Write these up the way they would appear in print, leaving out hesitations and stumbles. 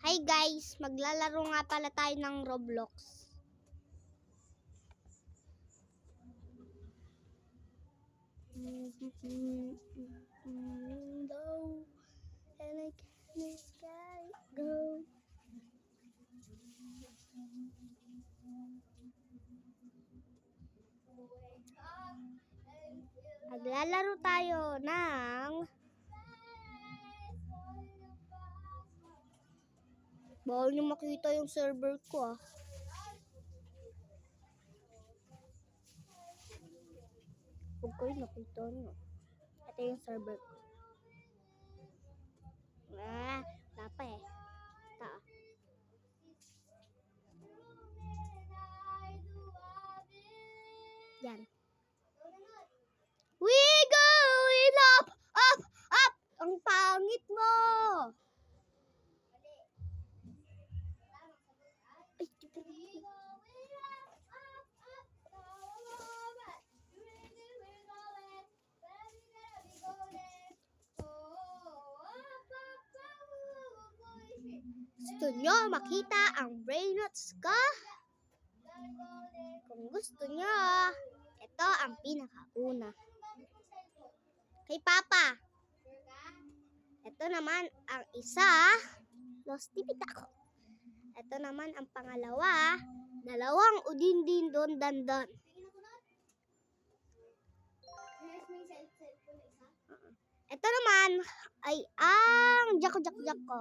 Hi guys, maglalaro nga pala tayo ng Roblox. And I can sky go. Maglalaro tayo ng bawal niyo makita yung server ko Huwag kayo nakita nyo. Ito yung server ko. Wala pa eh. Ito. Yan. We going up, up, up! Ang pangit mo! Ay, gusto nyo makita ang brainrots ko? Kung gusto nyo, ito ang pinakauna. Kay Papa. Ito naman ang isa. Lost tipit ako. Ito naman ang pangalawa. Dalawang udindin don dandan. Ito naman ay ang jako ko.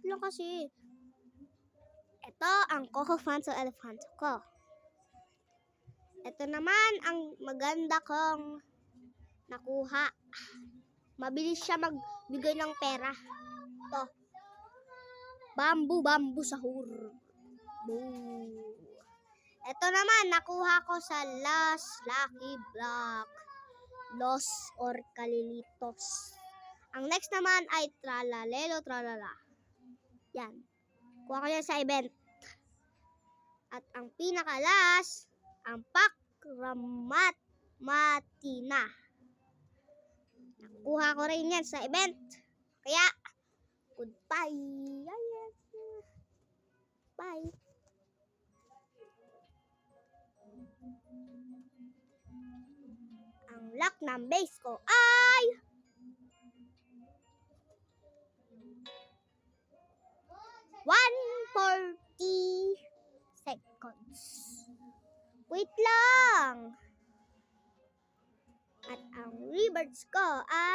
Lang kasi. Ito ang Coco Fanso Elefanto ko. Ito naman ang maganda kong nakuha. Mabilis siya magbigay ng pera. Ito. Bamboo sahur. Boo. Ito naman nakuha ko sa Last Lucky Block. Los or Kalilitos. Ang next naman ay Tralalelo Tralala. Yan. Kuha ko yan sa event. At ang pinakalas, ang Pakramat Matina. Nakuha ko rin yan sa event. Kaya, goodbye. Bye. Ang lock ng base ko ay 140 seconds. Wait lang. At ang rewards ko ay